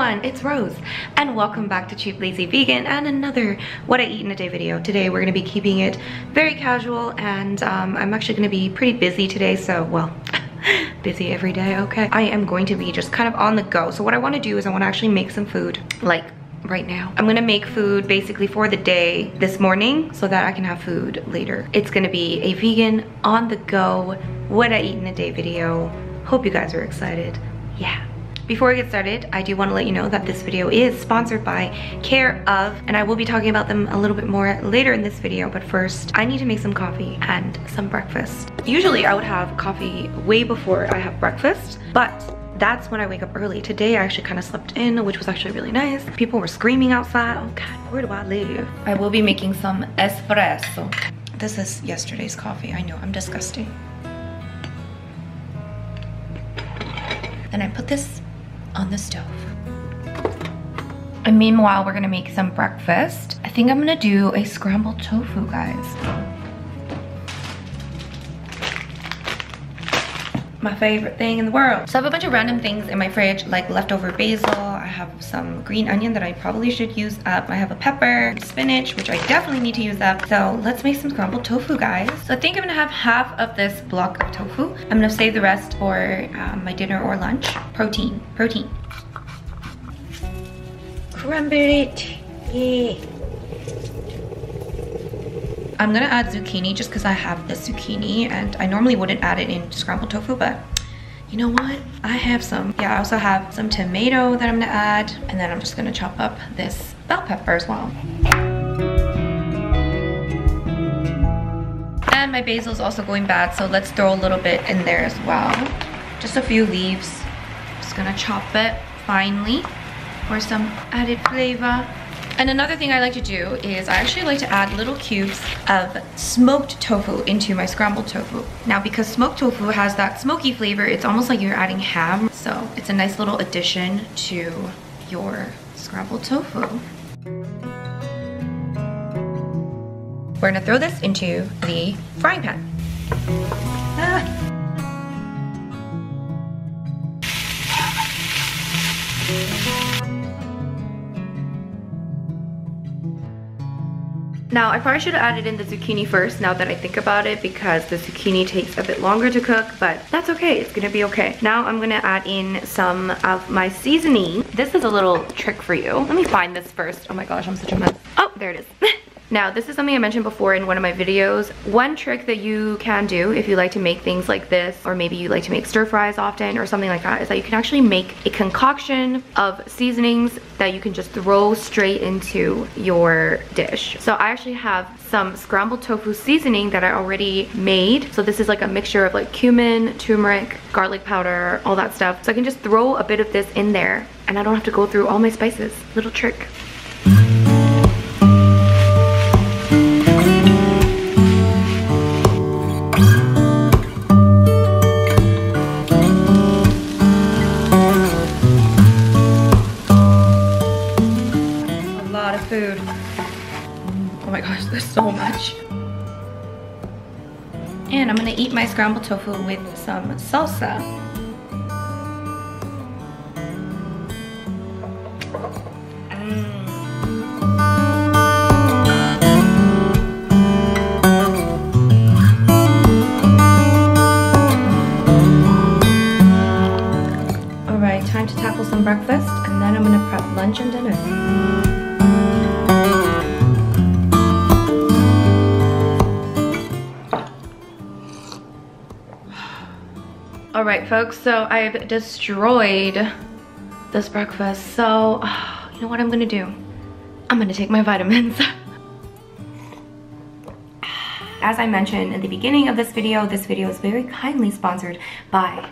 everyone, it's Rose and welcome back to Cheap Lazy Vegan and another what I eat in a day video. Today we're going to be keeping it very casual and I'm actually going to be pretty busy today, so well, busy every day, okay? I am going to be just kind of on the go. So what I want to do is I want to actually make some food like right now. I'm gonna make food basically for the day this morning so that I can have food later. It's gonna be a vegan on the go what I eat in a day video. Hope you guys are excited. Yeah. Before I get started, I do want to let you know that this video is sponsored by Care of, and I will be talking about them a little bit more later in this video, but first, I need to make some coffee and some breakfast. Usually I would have coffee way before I have breakfast, but that's when I wake up early. Today I actually kind of slept in, which was actually really nice. People were screaming outside. Oh God, where do I live? I will be making some espresso. This is yesterday's coffee. I know, I'm disgusting. Then I put this on the stove. And meanwhile, we're gonna make some breakfast. I think I'm gonna do a scrambled tofu, guys. My favorite thing in the world. So I have a bunch of random things in my fridge, like leftover basil. I have some green onion that I probably should use up. I have a pepper, spinach, which I definitely need to use up. So let's make some scrambled tofu, guys. So I think I'm gonna have half of this block of tofu. I'm gonna save the rest for my dinner or lunch. Protein. Crumble it, yeah. I'm gonna add zucchini just because I have the zucchini and I normally wouldn't add it in scrambled tofu, but you know what? I have some. Yeah, I also have some tomato that I'm gonna add, and then I'm just gonna chop up this bell pepper as well. And my basil is also going bad, so let's throw a little bit in there as well. Just a few leaves. Just gonna chop it finely for some added flavor. And another thing I like to do is I actually like to add little cubes of smoked tofu into my scrambled tofu. Now, because smoked tofu has that smoky flavor, it's almost like you're adding ham. So it's a nice little addition to your scrambled tofu. We're gonna throw this into the frying pan. Now, I probably should have added in the zucchini first now that I think about it, because the zucchini takes a bit longer to cook, but that's okay, it's gonna be okay. Now I'm gonna add in some of my seasoning. This is a little trick for you. Let me find this first. Oh my gosh, I'm such a mess. Oh, there it is. Now, this is something I mentioned before in one of my videos. One trick that you can do if you like to make things like this, or maybe you like to make stir fries often or something like that, is that you can actually make a concoction of seasonings that you can just throw straight into your dish. So I actually have some scrambled tofu seasoning that I already made. So this is like a mixture of like cumin, turmeric, garlic powder, all that stuff. So I can just throw a bit of this in there and I don't have to go through all my spices. Little trick. Food. Oh my gosh, there's so much. And I'm gonna eat my scrambled tofu with some salsa. Alright, time to tackle some breakfast, and then I'm gonna prep lunch and dinner. Alright folks, so I've destroyed this breakfast, so you know what I'm gonna do? I'm gonna take my vitamins. As I mentioned in the beginning of this video is very kindly sponsored by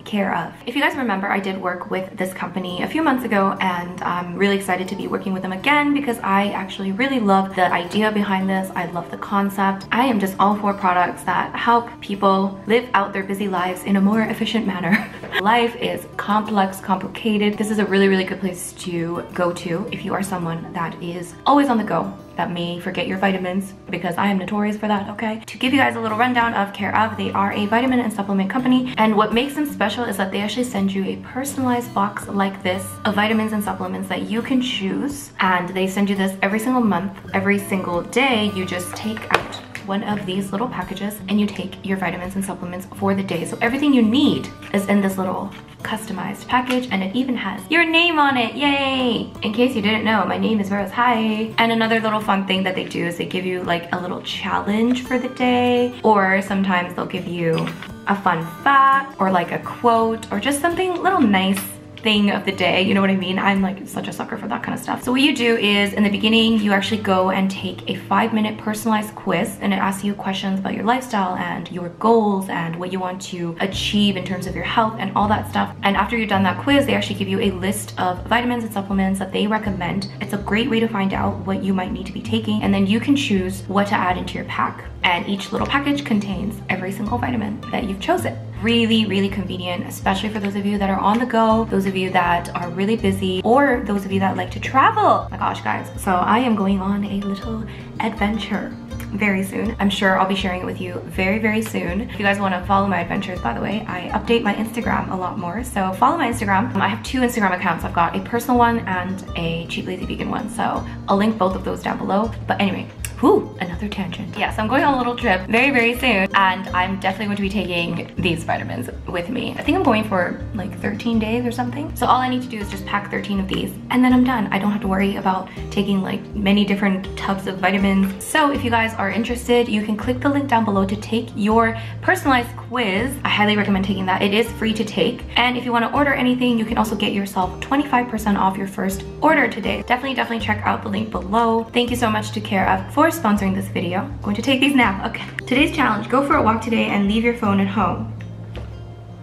Care of. If you guys remember, I did work with this company a few months ago and I'm really excited to be working with them again because I actually really love the idea behind this. I love the concept. I am just all for products that help people live out their busy lives in a more efficient manner. Life is complex, complicated. This is a really, really good place to go to if you are someone that is always on the go, that may forget your vitamins, because I am notorious for that, okay? To give you guys a little rundown of Care of, they are a vitamin and supplement company, and what makes them special is that they actually send you a personalized box like this of vitamins and supplements that you can choose, and they send you this every single month. Every single day you just take out one of these little packages and you take your vitamins and supplements for the day. So everything you need is in this little customized package, and it even has your name on it. Yay! In case you didn't know, my name is Rose. Hi. And another little fun thing that they do is they give you like a little challenge for the day, or sometimes they'll give you a fun fact or like a quote or just something little nice thing of the day, you know what I mean? I'm like such a sucker for that kind of stuff. So what you do is in the beginning you actually go and take a 5-minute personalized quiz, and it asks you questions about your lifestyle and your goals and what you want to achieve in terms of your health and all that stuff. And after you've done that quiz, they actually give you a list of vitamins and supplements that they recommend. It's a great way to find out what you might need to be taking, and then you can choose what to add into your pack. And each little package contains every single vitamin that you've chosen. Really, really convenient, especially for those of you that are on the go, those of you that are really busy, or those of you that like to travel. Oh my gosh, guys. So I am going on a little adventure very soon. I'm sure I'll be sharing it with you very, very soon. If you guys want to follow my adventures, by the way, I update my Instagram a lot more, so follow my Instagram. I have 2 Instagram accounts. I've got a personal one and a Cheap Lazy Vegan one, so I'll link both of those down below. But anyway, whew, another tangent. Yes, I'm going on a little trip very, very soon, and I'm definitely going to be taking these vitamins with me. I think I'm going for like 13 days or something. So all I need to do is just pack 13 of these, and then I'm done. I don't have to worry about taking like many different tubs of vitamins. So if you guys are interested, you can click the link down below to take your personalized quiz. I highly recommend taking that. It is free to take. And if you want to order anything, you can also get yourself 25% off your first order today. Definitely check out the link below. Thank you so much to Care of for sponsoring this video. I'm going to take these now. Okay. Today's challenge, go for a walk today and leave your phone at home.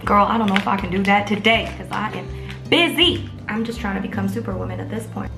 Girl, I don't know if I can do that today because I am busy. I'm just trying to become Superwoman at this point.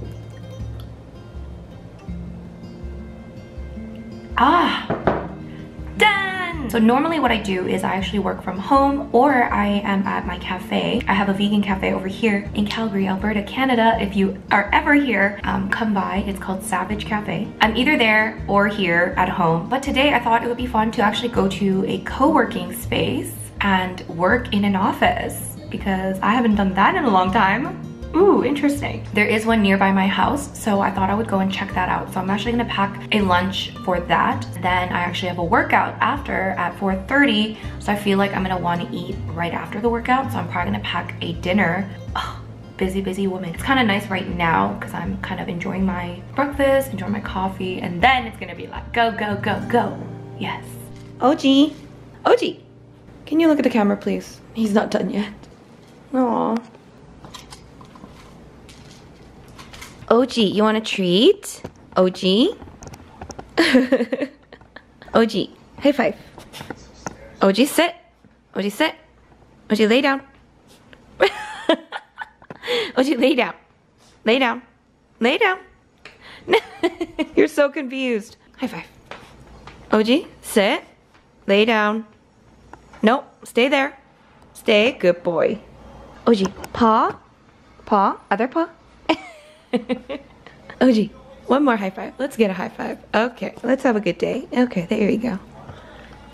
Done! So normally what I do is I actually work from home, or I am at my cafe. I have a vegan cafe over here in Calgary, Alberta, Canada. If you are ever here, come by. It's called Savage Cafe. I'm either there or here at home, but today I thought it would be fun to actually go to a co-working space and work in an office, because I haven't done that in a long time. Ooh, interesting. There is one nearby my house, so I thought I would go and check that out. So I'm actually gonna pack a lunch for that. Then I actually have a workout after at 4:30, so I feel like I'm gonna wanna eat right after the workout, so I'm probably gonna pack a dinner. Oh, busy woman. It's kind of nice right now because I'm kind of enjoying my breakfast, enjoying my coffee, and then it's gonna be like go, go, go, go. Yes. OG, can you look at the camera, please? He's not done yet. Aww. OG, you want a treat? OG? OG, high five. OG, sit. OG, sit. OG, lay down. OG, lay down. Lay down. Lay down. You're so confused. High five. OG, sit. Lay down. Nope, stay there. Stay, good boy. OG, paw. Paw, other paw. OG, one more high five. Let's get a high five. Okay, let's have a good day. Okay, there you go.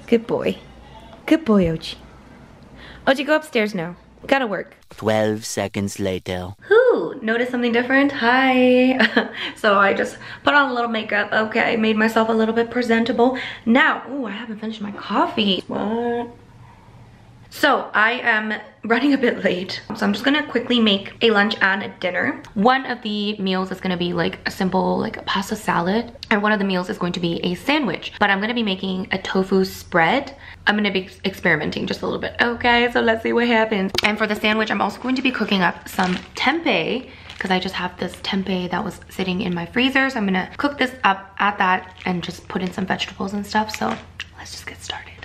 Good boy. Good boy, OG. OG, go upstairs now. Gotta work. 12 seconds later. Ooh, notice something different? Hi. So I just put on a little makeup. Okay, made myself a little bit presentable. Now, ooh, I haven't finished my coffee. What? So I am running a bit late, so I'm just gonna quickly make a lunch and a dinner. One of the meals is gonna be like a simple like a pasta salad, and one of the meals is going to be a sandwich, but I'm gonna be making a tofu spread. I'm gonna be experimenting just a little bit. Okay, so let's see what happens. And for the sandwich, I'm also going to be cooking up some tempeh, because I just have this tempeh that was sitting in my freezer. So I'm gonna cook this up, add that, and just put in some vegetables and stuff. So let's just get started.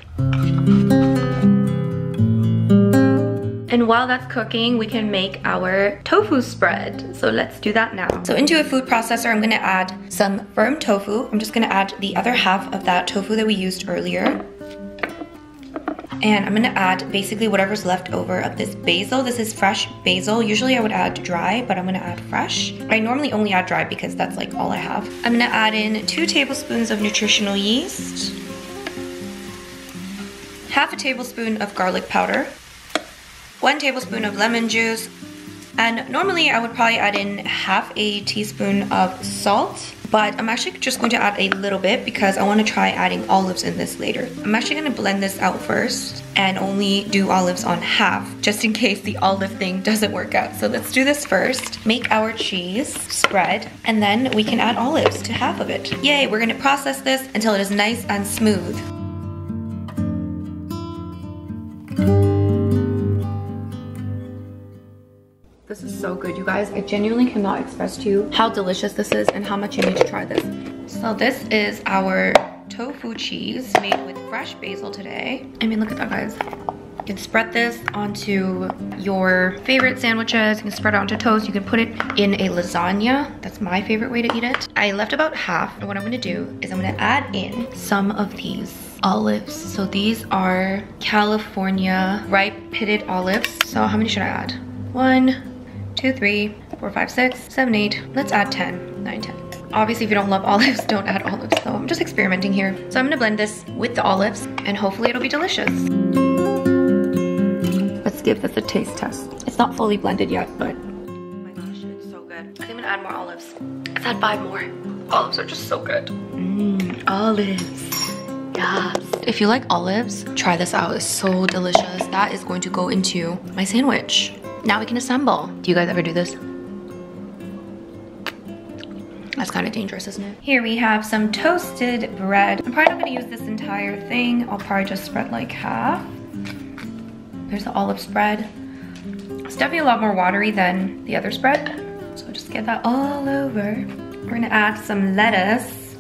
And while that's cooking, we can make our tofu spread. So let's do that now. So into a food processor, I'm gonna add some firm tofu. I'm just gonna add the other half of that tofu that we used earlier. And I'm gonna add basically whatever's left over of this basil. This is fresh basil. Usually I would add dry, but I'm gonna add fresh. I normally only add dry because that's like all I have. I'm gonna add in 2 tablespoons of nutritional yeast, half a tablespoon of garlic powder, 1 tablespoon of lemon juice, and normally I would probably add in half a teaspoon of salt, but I'm actually just going to add a little bit because I want to try adding olives in this later. I'm actually going to blend this out first and only do olives on half just in case the olive thing doesn't work out. So let's do this first. Make our cheese spread and then we can add olives to half of it. Yay, we're going to process this until it is nice and smooth. This is so good, you guys. I genuinely cannot express to you how delicious this is and how much you need to try this. So this is our tofu cheese made with fresh basil today. I mean, look at that, guys. You can spread this onto your favorite sandwiches. You can spread it onto toast. You can put it in a lasagna. That's my favorite way to eat it. I left about half. And what I'm gonna do is I'm gonna add in some of these olives. So these are California ripe pitted olives. So how many should I add? 1, 2, 3, 4, 5, 6, 7, 8. Let's add 10, 9, 10. Obviously, if you don't love olives, don't add olives. So I'm just experimenting here. So I'm gonna blend this with the olives and hopefully it'll be delicious. Let's give this a taste test. It's not fully blended yet, but oh my gosh, it's so good. I think I'm gonna add more olives. Let's add 5 more. Olives are just so good. Olives. Yes. If you like olives, try this out. It's so delicious. That is going to go into my sandwich. Now we can assemble. Do you guys ever do this? That's kind of dangerous, isn't it? Here we have some toasted bread. I'm probably not gonna use this entire thing. I'll probably just spread like half. There's the olive spread. It's definitely a lot more watery than the other spread. So just get that all over. We're gonna add some lettuce.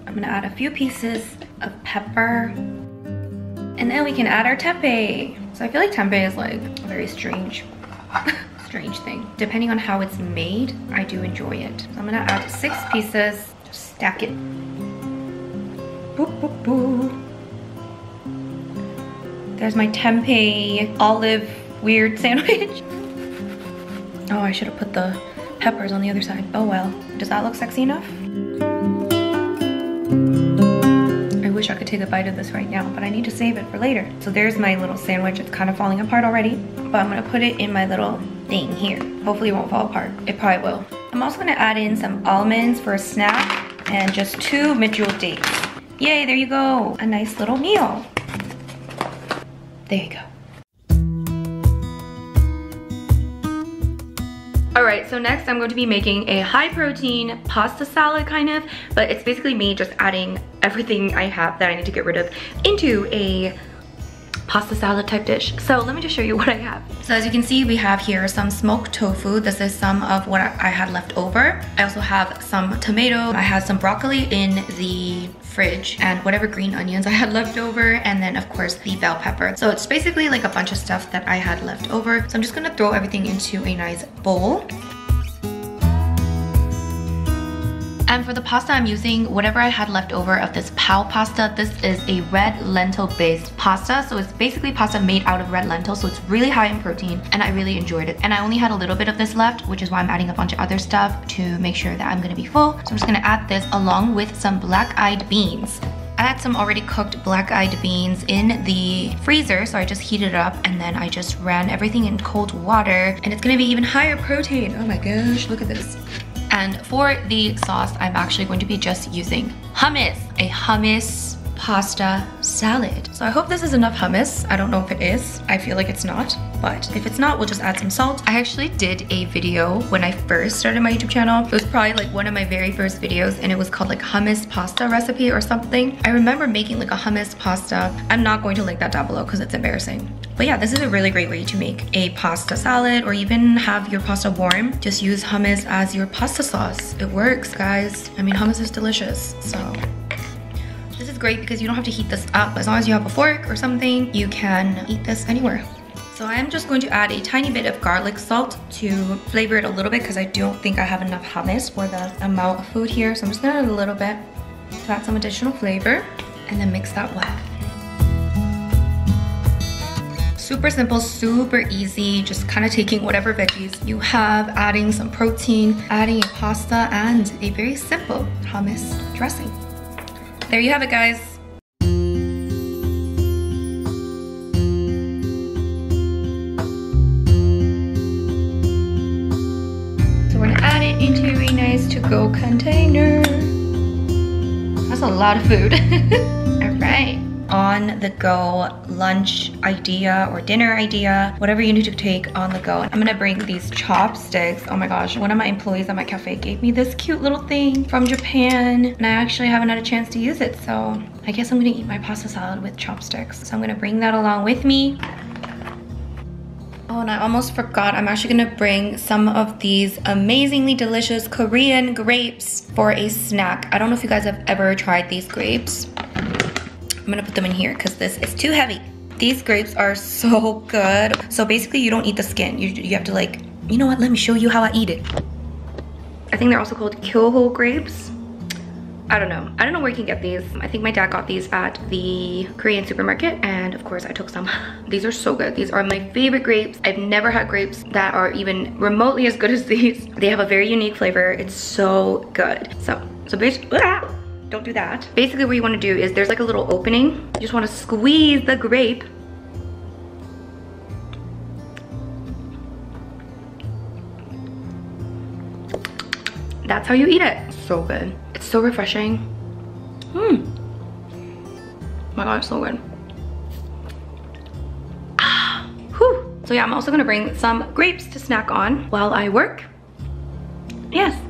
I'm gonna add a few pieces of pepper. And then we can add our tempeh. So I feel like tempeh is like a very strange thing. Depending on how it's made, I do enjoy it. So I'm gonna add 6 pieces, just stack it. Boop, boop, boop. There's my tempeh olive weird sandwich. Oh, I should have put the peppers on the other side. Oh well. Does that look sexy enough? I wish I could take a bite of this right now, but I need to save it for later. So there's my little sandwich. It's kind of falling apart already, but I'm gonna put it in my little thing here. Hopefully it won't fall apart. It probably will. I'm also gonna add in some almonds for a snack and just 2 medjool dates. Yay, there you go. A nice little meal. There you go. Alright, so next I'm going to be making a high protein pasta salad kind of, but it's basically me just adding everything I have that I need to get rid of into a pasta salad type dish. So let me just show you what I have. So as you can see, we have here some smoked tofu. This is some of what I had left over. I also have some tomato. I had some broccoli in the fridge and whatever green onions I had left over, and then of course the bell pepper. So it's basically like a bunch of stuff that I had left over. So I'm just gonna throw everything into a nice bowl. And for the pasta, I'm using whatever I had left over of this Pau pasta. This is a red lentil based pasta. So it's basically pasta made out of red lentils. So it's really high in protein and I really enjoyed it. And I only had a little bit of this left, which is why I'm adding a bunch of other stuff to make sure that I'm gonna be full. So I'm just gonna add this along with some black-eyed beans. I had some already cooked black-eyed beans in the freezer, so I just heated it up and then I just ran everything in cold water, and it's gonna be even higher protein. Oh my gosh, look at this. And for the sauce, I'm actually going to be just using hummus, a hummus pasta salad. So I hope this is enough hummus. I don't know if it is. I feel like it's not, but if it's not, we'll just add some salt. I actually did a video when I first started my YouTube channel. It was probably like one of my very first videos, and it was called like hummus pasta recipe or something. I remember making like a hummus pasta. I'm not going to link that down below because it's embarrassing. But yeah, this is a really great way to make a pasta salad or even have your pasta warm. Just use hummus as your pasta sauce. It works, guys. I mean, hummus is delicious, so. This is great because you don't have to heat this up. As long as you have a fork or something, you can eat this anywhere. So I am just going to add a tiny bit of garlic salt to flavor it a little bit because I don't think I have enough hummus for the amount of food here. So I'm just gonna add a little bit to add some additional flavor. and then mix that well. Super simple, super easy, just kind of taking whatever veggies you have, adding some protein, adding a pasta, and a very simple hummus dressing. There you have it, guys. So we're gonna add it into a very nice to-go container. That's a lot of food. All right. On the go lunch idea or dinner idea, whatever you need to take on the go. I'm gonna bring these chopsticks. Oh my gosh, one of my employees at my cafe gave me this cute little thing from Japan, and I actually haven't had a chance to use it, so I guess I'm gonna eat my pasta salad with chopsticks. So I'm gonna bring that along with me. Oh, and I almost forgot, I'm actually gonna bring some of these amazingly delicious Korean grapes for a snack. I don't know if you guys have ever tried these grapes. I'm gonna put them in here because this is too heavy. These grapes are so good. So basically you don't eat the skin. You have to like, you know what, let me show you how I eat it. I think they're also called Kyoho grapes. I don't know. I don't know where you can get these. I think my dad got these at the Korean supermarket, and of course I took some. These are so good. These are my favorite grapes. I've never had grapes that are even remotely as good as these. They have a very unique flavor. It's so good. So basically, don't do that. Basically what you want to do is there's like a little opening. You just want to squeeze the grape. That's how you eat it. So good. It's so refreshing. Oh my god, it's so good. Whew. So yeah, I'm also gonna bring some grapes to snack on while I work. Yes.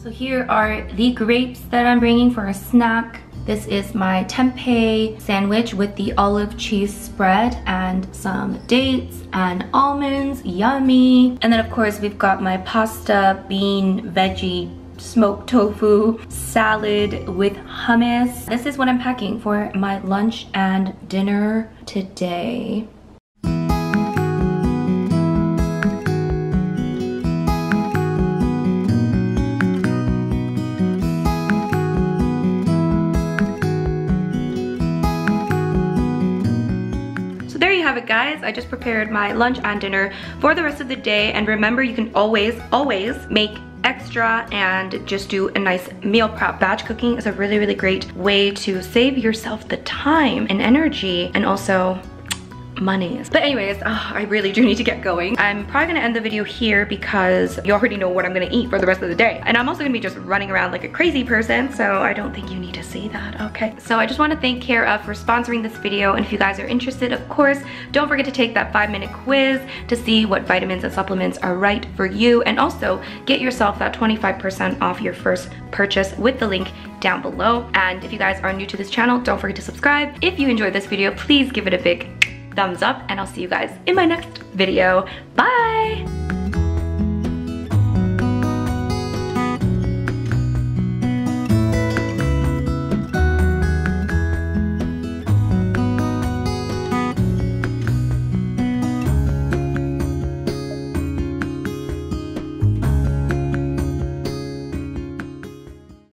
So here are the grapes that I'm bringing for a snack. This is my tempeh sandwich with the olive cheese spread and some dates and almonds, yummy. And then of course we've got my pasta, bean, veggie, smoked tofu, salad with hummus. This is what I'm packing for my lunch and dinner today. Have it, guys. I just prepared my lunch and dinner for the rest of the day, and remember, you can always make extra and just do a nice meal prep. Batch cooking is a really great way to save yourself the time and energy, and also monies. But anyways, I really do need to get going. I'm probably gonna end the video here because you already know what I'm gonna eat for the rest of the day. And I'm also gonna be just running around like a crazy person, so I don't think you need to see that, okay? So I just wanna thank Care of for sponsoring this video, and if you guys are interested, of course, don't forget to take that 5-minute quiz to see what vitamins and supplements are right for you, and also get yourself that 25% off your first purchase with the link down below. And if you guys are new to this channel, don't forget to subscribe. If you enjoyed this video, please give it a big thumbs up, and I'll see you guys in my next video. Bye!